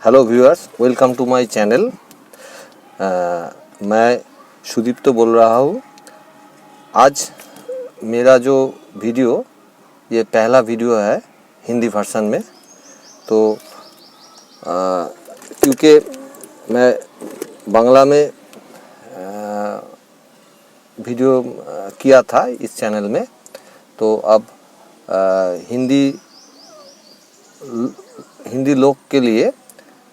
Hello viewers, welcome to my channel. मैं सुदीप्त बोल रहा हूँ। आज मेरा जो वीडियो ये पहला वीडियो है हिंदी वर्जन में। तो क्योंकि मैं बांग्ला में वीडियो किया था इस चैनल में, तो अब हिंदी लोग के लिए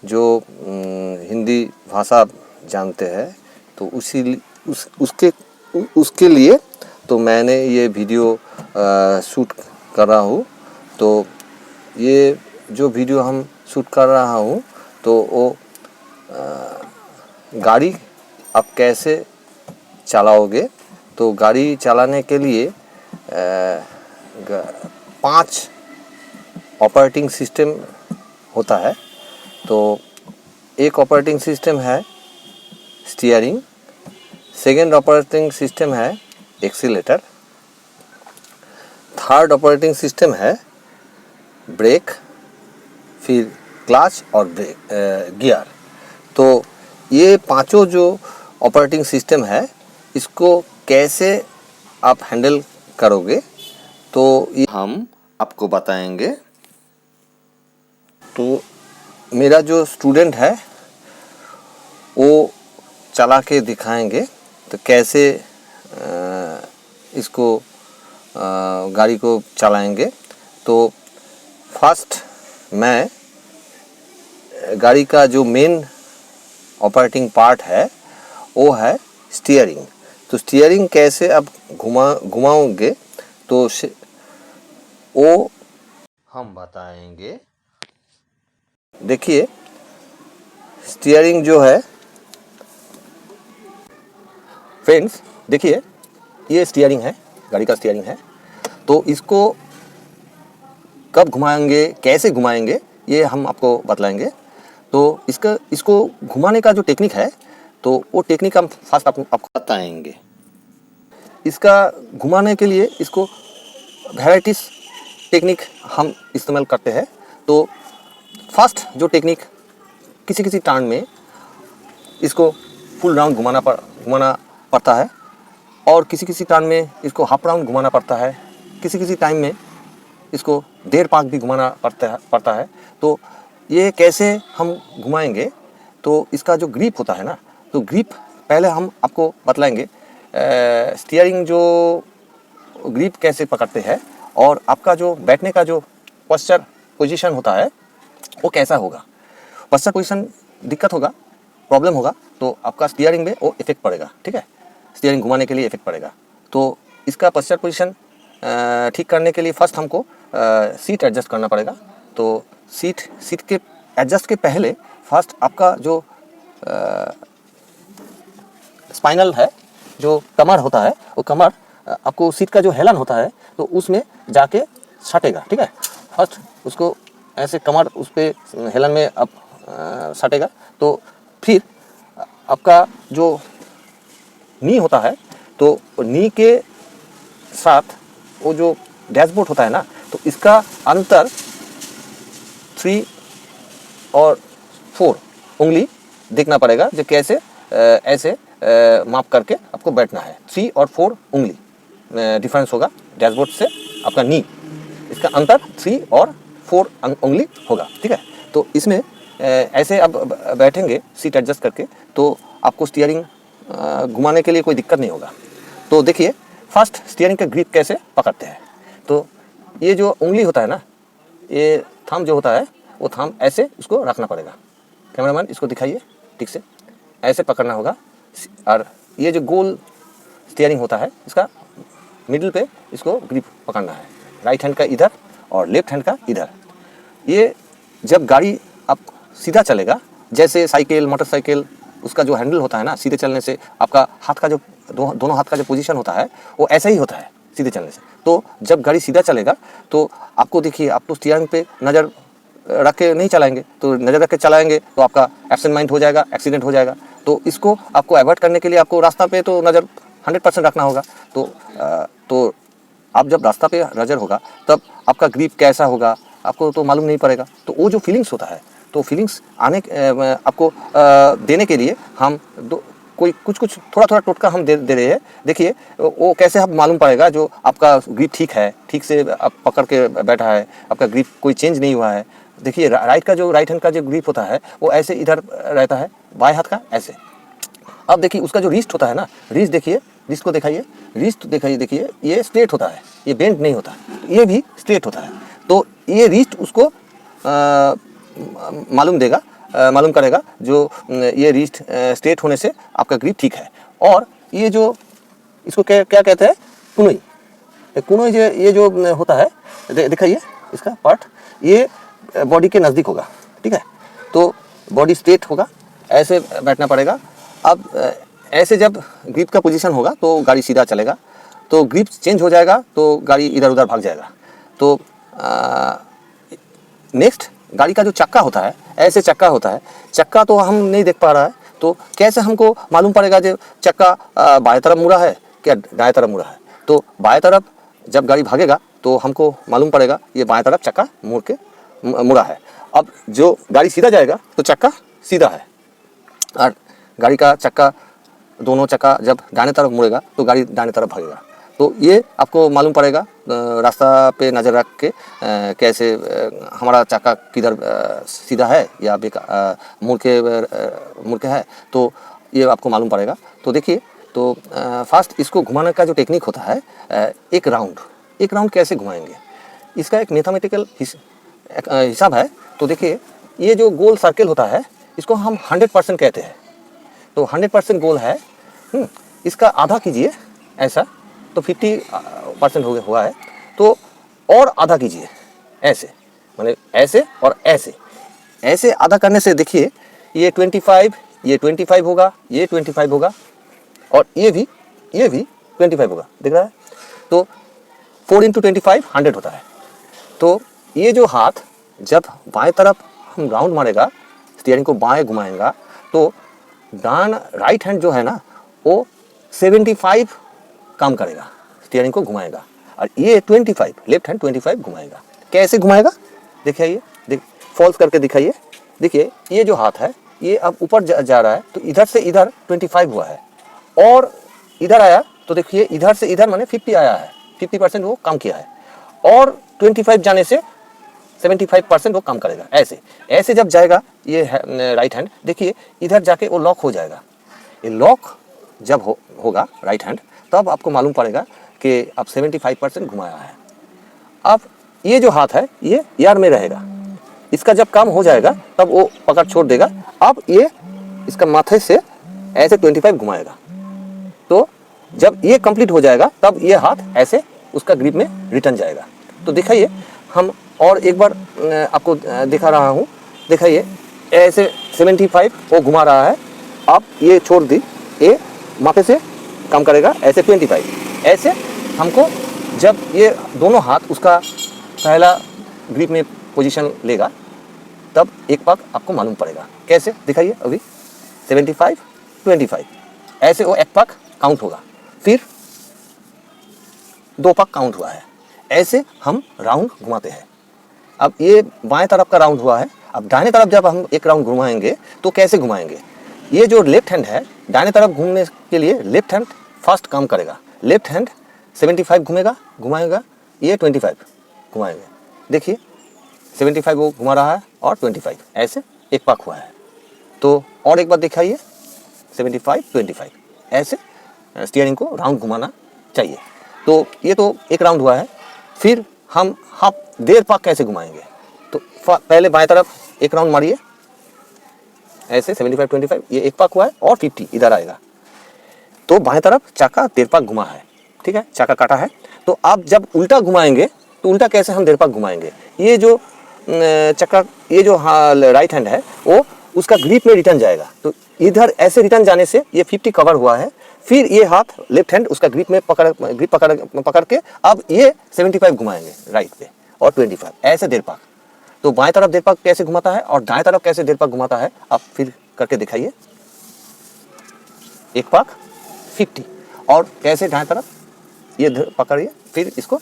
जो हिंदी भाषा जानते हैं तो उसके लिए तो मैंने ये वीडियो शूट कर रहा हूँ। तो ये जो वीडियो हम शूट कर रहा हूँ तो वो गाड़ी आप कैसे चलाओगे। तो गाड़ी चलाने के लिए 5 ऑपरेटिंग सिस्टम होता है। तो एक ऑपरेटिंग सिस्टम है स्टीयरिंग, सेकेंड ऑपरेटिंग सिस्टम है एक्सीलेटर, थर्ड ऑपरेटिंग सिस्टम है ब्रेक, फिर क्लच और गियर। तो ये पांचों जो ऑपरेटिंग सिस्टम है इसको कैसे आप हैंडल करोगे तो ये हम आपको बताएंगे। तो मेरा जो स्टूडेंट है वो चला के दिखाएंगे तो कैसे इसको गाड़ी को चलाएंगे। तो फर्स्ट मैं गाड़ी का जो मेन ऑपरेटिंग पार्ट है वो है स्टीयरिंग। तो स्टीयरिंग कैसे आप घुमाओगे तो वो हम बताएंगे। देखिए, स्टीयरिंग जो है फ्रेंड्स, देखिए ये स्टीयरिंग है, गाड़ी का स्टीयरिंग है। तो इसको कब घुमाएंगे, कैसे घुमाएंगे, ये हम आपको बतलाएंगे। तो इसको घुमाने का जो टेक्निक है तो वो टेक्निक हम फर्स्ट आपको बताएंगे। इसका घुमाने के लिए इसको वैराइटीज टेक्निक हम इस्तेमाल करते हैं। तो फर्स्ट जो टेक्निक किसी टर्न में इसको फुल राउंड घुमाना पड़ता है, और किसी टर्न में इसको हाफ राउंड घुमाना पड़ता है, किसी टाइम में इसको डेढ़ पाक भी घुमाना पड़ता है। तो ये कैसे हम घुमाएंगे तो इसका जो ग्रिप होता है ना, तो ग्रिप पहले हम आपको बतलाएंगे। स्टीयरिंग जो ग्रिप कैसे पकड़ते हैं और आपका जो बैठने का जो पोस्चर पोजीशन होता है वो कैसा होगा। पोस्चर पोजीशन दिक्कत होगा, प्रॉब्लम होगा तो आपका स्टीयरिंग में वो इफेक्ट पड़ेगा। ठीक है, स्टीयरिंग घुमाने के लिए इफेक्ट पड़ेगा। तो इसका पोस्चर पोजीशन ठीक करने के लिए फर्स्ट हमको सीट एडजस्ट करना पड़ेगा। तो सीट के एडजस्ट के पहले फर्स्ट आपका जो स्पाइनल है, जो कमर होता है, वो कमर आपको सीट का जो हेलन होता है तो उसमें जाके सटेगा। ठीक है, फर्स्ट उसको ऐसे कमर उस पर हेलन में आप सटेगा। तो फिर आपका जो नी होता है तो नी के साथ वो जो डैशबोर्ड होता है ना, तो इसका अंतर 3 और 4 उंगली देखना पड़ेगा। जो कैसे ऐसे माप करके आपको बैठना है। 3 और 4 उंगली डिफरेंस होगा डैशबोर्ड से आपका नी, इसका अंतर 3 और 4 उंगली होगा। ठीक है, तो इसमें ऐसे आप बैठेंगे सीट एडजस्ट करके तो आपको स्टीयरिंग घुमाने के लिए कोई दिक्कत नहीं होगा। तो देखिए, फर्स्ट स्टीयरिंग का ग्रिप कैसे पकड़ते हैं। तो ये जो उंगली होता है ना, ये थंब जो होता है वो थंब ऐसे उसको रखना पड़ेगा। कैमरामैन इसको दिखाइए ठीक से, ऐसे पकड़ना होगा। और ये जो गोल स्टीयरिंग होता है इसका मिडिल पे इसको ग्रिप पकड़ना है, राइट हैंड का इधर और लेफ्ट हैंड का इधर। ये जब गाड़ी आप सीधा चलेगा, जैसे साइकिल मोटरसाइकिल, उसका जो हैंडल होता है ना, सीधे चलने से आपका हाथ का जो दोनों हाथ का जो पोजीशन होता है वो ऐसा ही होता है सीधे चलने से। तो जब गाड़ी सीधा चलेगा तो आपको देखिए, आप तो स्टीयरिंग पे नज़र रख के नहीं चलाएंगे। तो नज़र रख के चलाएंगे तो आपका एब्सेंट माइंड हो जाएगा, एक्सीडेंट हो जाएगा। तो इसको आपको अवॉइड करने के लिए आपको रास्ता पे तो नज़र 100% रखना होगा। तो आप जब रास्ता पे नज़र होगा तब आपका ग्रिप कैसा होगा आपको तो मालूम नहीं पड़ेगा। तो वो जो फीलिंग्स होता है तो फीलिंग्स आने आपको देने के लिए हम कोई कुछ थोड़ा टोटका हम दे रहे हैं। देखिए वो कैसे आप मालूम पड़ेगा जो आपका ग्रिप ठीक है, ठीक से आप पकड़ के बैठा है, आपका ग्रिप कोई चेंज नहीं हुआ है। देखिए राइट हैंड का जो ग्रिप होता है वो ऐसे इधर रहता है, बाएं हाथ का ऐसे। अब देखिए उसका जो रिस्ट होता है ना, रिस्ट देखिए, रिस्ट को दिखाइए, रिस्ट दिखाइए, देखिए ये स्ट्रेट होता है, ये बेंड नहीं होता, ये भी स्ट्रेट होता है। तो ये रिस्ट उसको मालूम करेगा जो ये रिस्ट स्ट्रेट होने से आपका ग्रिप ठीक है। और ये जो इसको क्या कहते हैं, कुनोई, कुनोई ये जो होता है, दिखाइए इसका पार्ट, ये बॉडी के नज़दीक होगा, ठीक है। तो बॉडी स्ट्रेट होगा, ऐसे बैठना पड़ेगा। अब ऐसे जब ग्रिप का पोजीशन होगा तो गाड़ी सीधा चलेगा, तो ग्रिप चेंज हो जाएगा तो गाड़ी इधर उधर भाग जाएगा। तो नेक्स्ट गाड़ी का जो चक्का होता है, ऐसे चक्का होता है, चक्का तो हम नहीं देख पा रहा है, तो कैसे हमको मालूम पड़ेगा जो चक्का बाएं तरफ मुड़ा है क्या दाएं तरफ मुड़ा है। तो बाएं तरफ जब गाड़ी भागेगा तो हमको मालूम पड़ेगा ये बाएं तरफ चक्का मुड़ा है। अब जो गाड़ी सीधा जाएगा तो चक्का सीधा है, और गाड़ी का चक्का, दोनों चक्का जब दाहिने तरफ मुड़ेगा तो गाड़ी दाहिने तरफ भागेगा। तो ये आपको मालूम पड़ेगा रास्ता पे नज़र रख के कैसे हमारा चक्का किधर सीधा है या मुड़ के है, तो ये आपको मालूम पड़ेगा। तो देखिए, तो फास्ट इसको घुमाने का जो टेक्निक होता है, एक राउंड कैसे घुमाएंगे, इसका एक मैथमेटिकल हिसाब है। तो देखिए ये जो गोल सर्कल होता है इसको हम 100% कहते हैं। तो 100% गोल है, इसका आधा कीजिए ऐसा, तो 50% हो हुआ है। तो और आधा कीजिए ऐसे, मतलब ऐसे और ऐसे आधा करने से देखिए ये 25 होगा, ये 25 होगा, और ये भी 25 होगा, दिख रहा है। तो 4 × 25 100 होता है। तो ये जो हाथ जब बाएं तरफ हम राउंड मारेगा, स्टीयरिंग को बाएं घुमाएगा, तो राइट हैंड जो है ना वो 75 काम करेगा, स्टीयरिंग को घुमाएगा, और ये 25 लेफ्ट हैंड 25 घुमाएगा। कैसे घुमाएगा देखिए, फॉल्स करके दिखाइए। देखिए ये जो हाथ है ये अब ऊपर जा रहा है, तो इधर से इधर 25 हुआ है, और इधर आया तो देखिए इधर से इधर माने 50 आया है, 50% वो काम किया है, और 25 जाने से 75% वो काम करेगा। ऐसे जब जाएगा ये राइट हैंड, देखिए इधर जाके वो लॉक हो जाएगा। ये लॉक जब होगा राइट हैंड, तब आपको मालूम पड़ेगा कि आप 75% घुमाया है। अब ये जो हाथ है ये यार में रहेगा, इसका जब काम हो जाएगा तब वो पकड़ छोड़ देगा। अब ये इसका माथे से ऐसे 25 घुमाएगा। तो जब ये कंप्लीट हो जाएगा तब ये हाथ ऐसे उसका ग्रिप में रिटर्न जाएगा। तो दिखाइए, हम और एक बार आपको दिखा रहा हूँ। दिखाइए ऐसे 75 वो घुमा रहा है, आप ये छोड़ दी, ये माथे से काम करेगा ऐसे 25। ऐसे हमको जब ये दोनों हाथ उसका पहला ग्रिप में पोजीशन लेगा तब एक पाक आपको मालूम पड़ेगा। कैसे दिखाइए, अभी 75 25 ऐसे वो एक पाक काउंट होगा, फिर 2 पाक काउंट हुआ है। ऐसे हम राउंड घुमाते हैं। अब ये बाएं तरफ का राउंड हुआ है। अब दाहिने तरफ जब हम एक राउंड घुमाएंगे तो कैसे घुमाएंगे, ये जो लेफ्ट हैंड है दाहिने तरफ घूमने के लिए लेफ्ट हैंड फर्स्ट काम करेगा। लेफ्ट हैंड 75 घुमाएगा, ये 25 घुमाएंगे। देखिए 75 वो घुमा रहा है और 25 ऐसे एक पाक हुआ है। तो और एक बार दिखाइए, 75 25 ऐसे स्टीयरिंग को राउंड घुमाना चाहिए। तो ये तो एक राउंड हुआ है। फिर हम हाफ डेढ़ पाक कैसे घुमाएंगे, तो पहले बाएं तरफ एक राउंड मारिए ऐसे 75 25, ये एक पाक हुआ है, और 50 इधर आएगा। तो बाएं तरफ चाका डेढ़ पाक घुमा है, ठीक है, चाका काटा है। तो आप जब उल्टा घुमाएंगे तो उल्टा कैसे हम डेढ़ पाक घुमाएंगे, ये जो चक्का, ये जो राइट हैंड है वो उसका ग्रिप में रिटर्न जाएगा। तो इधर ऐसे रिटर्न जाने से ये 50 कवर हुआ है। फिर ये हाथ लेफ्ट हैंड उसका ग्रिप में पकड़ के अब ये 75 घुमाएंगे राइट पे, और 25 ऐसे डेढ़ पाक। तो बाएं तरफ डेढ़ पाक कैसे घुमाता है और दाएं तरफ कैसे डेढ़ पाक घुमाता है, आप फिर करके दिखाइए। एक पाक 50, और कैसे दाएं तरफ ये पकड़िए, फिर इसको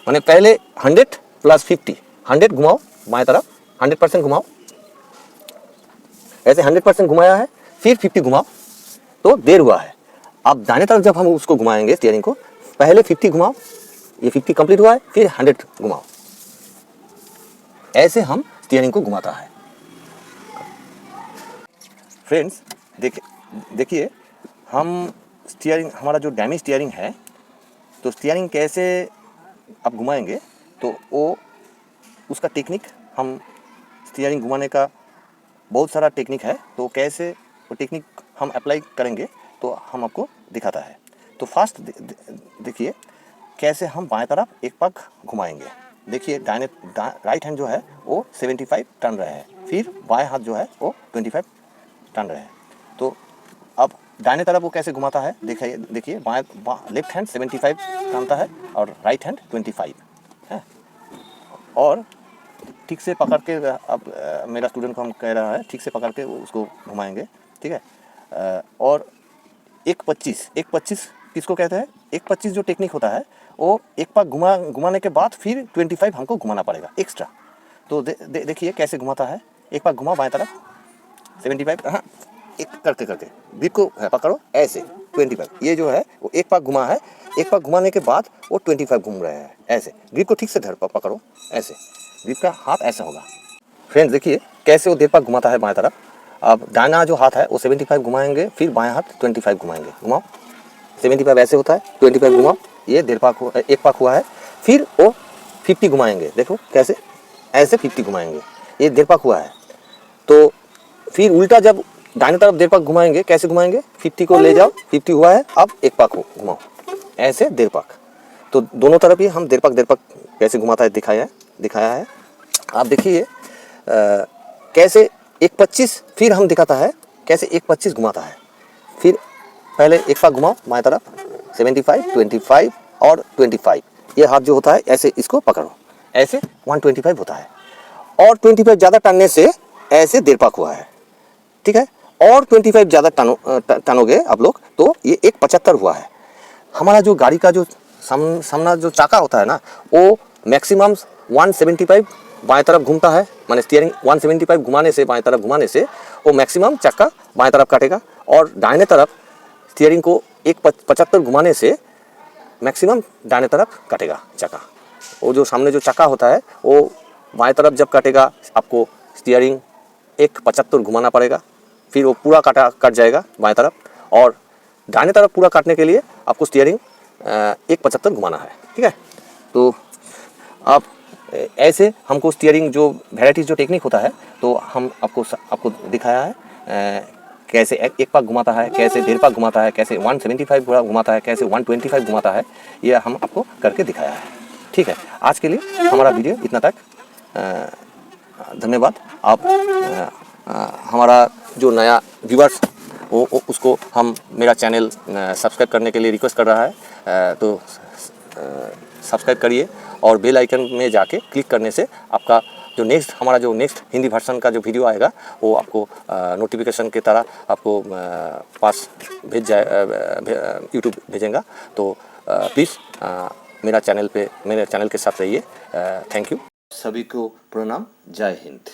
माने पहले 100 + 50, 100 घुमाओ बाएं तरफ, 100% घुमाओ, ऐसे 100% घुमाया है, फिर 50 घुमाओ तो देर हुआ है। अब दाहिने तरफ जब हम उसको घुमाएंगे स्टीयरिंग को, पहले 50 घुमाओ, ये 50 कंप्लीट हुआ है, फिर 100 घुमाओ, ऐसे हम स्टीयरिंग को घुमाता है। फ्रेंड्स देखिए हम स्टीयरिंग, हमारा जो डैमेज स्टीयरिंग है, तो स्टीयरिंग कैसे आप घुमाएंगे, तो वो उसका टेक्निक, हम स्टीयरिंग घुमाने का बहुत सारा टेक्निक है, तो कैसे वो टेक्निक हम अप्लाई करेंगे तो हम आपको दिखाता है। तो फास्ट देखिए कैसे हम बाएं तरफ एक पग घुमाएंगे। देखिए राइट हैंड जो है वो 75 टर्न रहे हैं, फिर बाएं हाथ जो है वो 25 टर्न रहे हैं। तो अब दाहिने तरफ वो कैसे घुमाता है देखिए लेफ्ट हैंड 75 टानता है और राइट हैंड 25 है। और ठीक से पकड़ के, अब मेरा स्टूडेंट को हम कह रहा है ठीक से पकड़ के उसको घुमाएंगे, ठीक है। और 1-25 किसको कहते हैं, 1-25 जो टेक्निक होता है वो एक पाक घुमाने के बाद फिर 25 हमको घुमाना पड़ेगा एक्स्ट्रा। तो देखिए कैसे घुमाता है, एक पाक घुमा बाएं तरफ 75, हाँ एक करके ग्रिप को पकड़ो ऐसे 25, ये जो है वो एक पाक घुमा है, एक पाक घुमाने के बाद वो 25 घूम रहे हैं ऐसे। ग्रिप को ठीक से पकड़ो ऐसे, ग्रिप का हाथ ऐसा होगा। फ्रेंड्स देखिए कैसे वो 1.5 पाक घुमाता है बाएं तरफ। अब दाहिना जो हाथ है वो 75 घुमाएंगे, फिर बाएं हाथ 25 घुमाएंगे। घुमाओ, 75 ऐसे होता है, 25 घुमाओ, ये 1.5 पाक हुआ है, फिर वो 50 घुमाएंगे। देखो कैसे ऐसे 50 घुमाएंगे, ये 1.5 पाक हुआ है। तो फिर उल्टा जब दाहिने तरफ 1.5 पाक घुमाएंगे, कैसे घुमाएंगे, 50 को ले जाओ, 50 हुआ है, अब 1 पाक हो घुमाओ ऐसे 1.5 पाक। तो दोनों तरफ ही हम 1.5 पाक कैसे घुमाता है दिखाया है। आप देखिए कैसे 1-25 फिर हम दिखाता है कैसे 1-25 घुमाता है। फिर पहले 1 पाक घुमाओ बाएं तरफ 75, 25 और 25, ये हाथ जो होता है ऐसे इसको पकड़ो, ऐसे 125 होता है। और 25 ज़्यादा टानने से ऐसे 1.5 पाक हुआ है, ठीक है। और 25 ज़्यादा टानोगे आप लोग तो ये 1.75 हुआ है। हमारा जो गाड़ी का जो सामना जो चाका होता है ना, वो मैक्सिमम 175 बाएं तरफ घूमता है, माने स्टीयरिंग 175 घुमाने से, बाएं तरफ घुमाने से वो मैक्सिमम चक्का बाएं तरफ काटेगा। और दाहिने तरफ स्टीयरिंग को 1.75 घुमाने से मैक्सिमम दाहिने तरफ काटेगा चक्का। वो जो सामने जो चक्का होता है वो बाएं तरफ जब काटेगा, आपको स्टीयरिंग 1.75 घुमाना पड़ेगा, फिर वो पूरा कट जाएगा बाएं तरफ। और दाहिने तरफ पूरा काटने के लिए आपको स्टीयरिंग 1.75 घुमाना है, ठीक है। तो आप ऐसे हमको स्टीयरिंग जो वैराइटीज जो टेक्निक होता है, तो हम आपको दिखाया है कैसे 1 पाक घुमाता है, कैसे 1.5 पाक घुमाता है, कैसे 175 घुमाता है, कैसे 125 घुमाता है, ये हम आपको करके दिखाया है, ठीक है। आज के लिए हमारा वीडियो इतना तक, धन्यवाद। आप हमारा जो नया व्यूअर्स वो उसको हम मेरा चैनल सब्सक्राइब करने के लिए रिक्वेस्ट कर रहा है, तो सब्सक्राइब करिए और बेल आइकन में जाके क्लिक करने से आपका जो हमारा जो नेक्स्ट हिंदी वर्जन का जो वीडियो आएगा वो आपको नोटिफिकेशन की तरह आपको पास भेज जाए, यूट्यूब भेजेगा। तो प्लीज़ मेरे चैनल के साथ रहिए। Thank you. सभी को प्रणाम, जय हिंद।